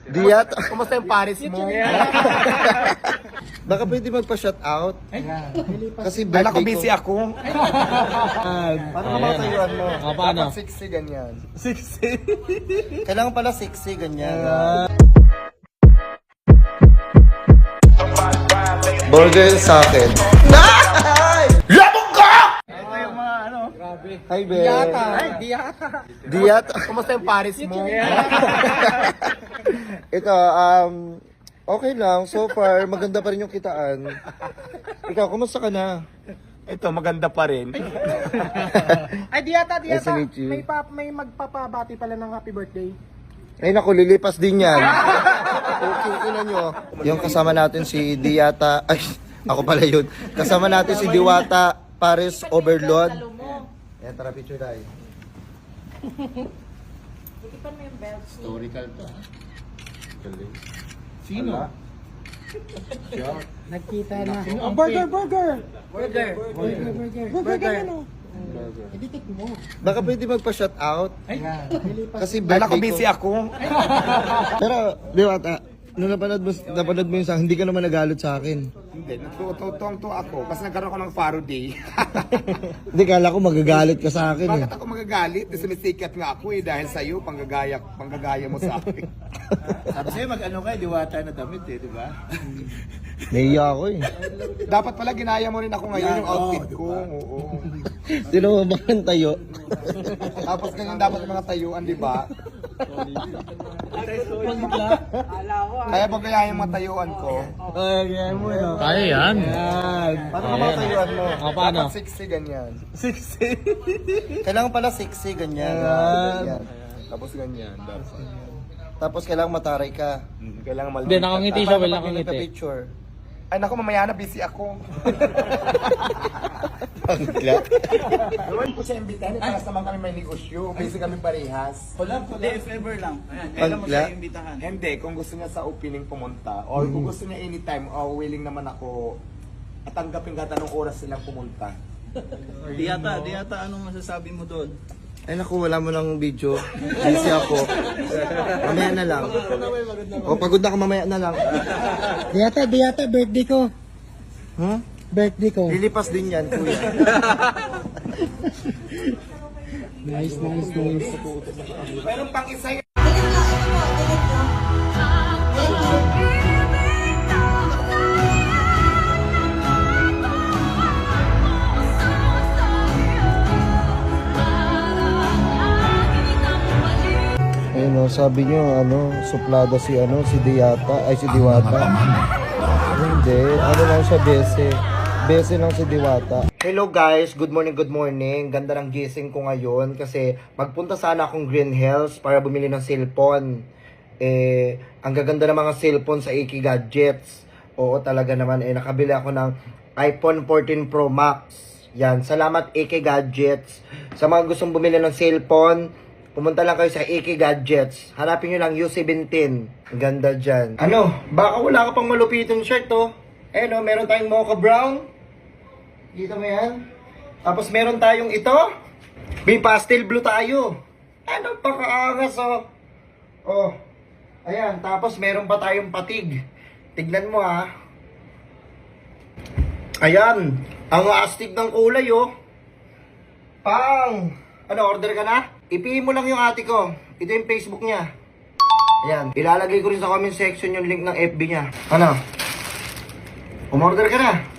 Diyat. Kumusta yung Paris mo? Baka pwede magpa-shout out. Kasi Ay, naku, birthday busy ko. ako. Paano ka matayuan mo? paano? Dapat 60 ganyan. 60. Kailangan pala 60 ganyan. Burger sa akin. Labog ka! Hi, be. Diyata. Diyat. Kumusta yung Paris mo? Ito, okay lang. So far, maganda pa rin yung kitaan. Ikaw, kumusta ka na? Ito, maganda pa rin. Ay, Diyata. Nice to meet you. May magpapabati pala ng happy birthday. Ay naku, lilipas din yan. Okay, ina nyo. Yung kasama natin si Diyata, ay, ako pala yun. Kasama natin si Diwata Paris Overload. Yan, tara picture tayo. Historical to. Sino? Nagkita na. Burger ka na. Editik mo. Baka pwede magpa-shout out. Kasi Ay, naku, birthday busy ko. ako. Pero, Diwata, nung napanood mo yung sa hindi ka naman nagalit sa akin. Hindi, natutuwang-tuwa ako. Kasi nagkaroon ko ng Faro Day. Hindi, kala ko magagalit ka sa akin eh. Bakit ako magagalit? Sumisikat nga ako eh. Dahil sa'yo, panggagaya mo sa akin. Sabi sa'yo, mag-ano ka, diwata na damit eh, di ba? Naiya ako eh. Dapat pala ginaya mo rin ako ngayon yung outfit ko. Oo. Sino mo ba ng tayo? Tapos ganyan dapat yung mga tayuan, di ba? Kaya pag kaya yung mga tayuan ko, Kaya yan. Paano ka mga tayuan mo? Paano? Dapat 60 ganyan. 60. Kailangan pala 60 ganyan. Ganyan. Tapos ganyan. Dapat. Tapos kailangan mataray ka. Kailangan malungkot. Hindi, nakangiti siya, Paano wala pag nakangiti. picture? Ay naku, mamaya na busy ako. Pangla. Gawin ko siya imbitahan. Paras naman kami may negosyo. Busy kami parehas. Hindi, if ever lang. Ayan, kailan mo Pangla. siya imbitahan? Hindi, kung gusto niya sa opening pumunta or kung gusto niya anytime, willing naman ako at tanggapin kahit anong oras silang pumunta. Diyata, anong masasabi mo doon? Ay naku, wala mo ng video. Busy ako. Mamaya na lang. O, pagod na ako, mamaya na lang. Diyata, birthday ko. Hmm? Birthday ko. Lilipas din yan, kuya. Nice. Meron pang isa yun. Ayun o, sabi nyo, suplada si Diyata, ay si Diwata. Hindi, lang siya, bese. Bese lang si Diwata. Hello guys, good morning. Ganda ng gising ko ngayon kasi magpunta sana akong Green Hills para bumili ng cellphone. Ang gaganda ng mga cellphone sa AK Gadgets. Oo, talaga naman, nakabili ako ng iPhone 14 Pro Max. Yan, salamat AK Gadgets. Sa mga gustong bumili ng cellphone, pumunta lang kayo sa AK Gadgets. Hanapin nyo lang U17. Ang ganda dyan. Baka wala ka pang malupitong shirt, oh. Meron tayong mocha brown. Dito mo yan. Tapos meron tayong ito. May pastel blue tayo. Pakaangas, oh. Oh. Ayan, tapos meron pa tayong patig. Tignan mo, ha. Ayan. Ang astig ng kulay, oh. Order ka na? I-PM mo lang yung ate ko. Ito yung Facebook niya. Ayan. Ilalagay ko rin sa comment section yung link ng FB niya. Umorder ka na?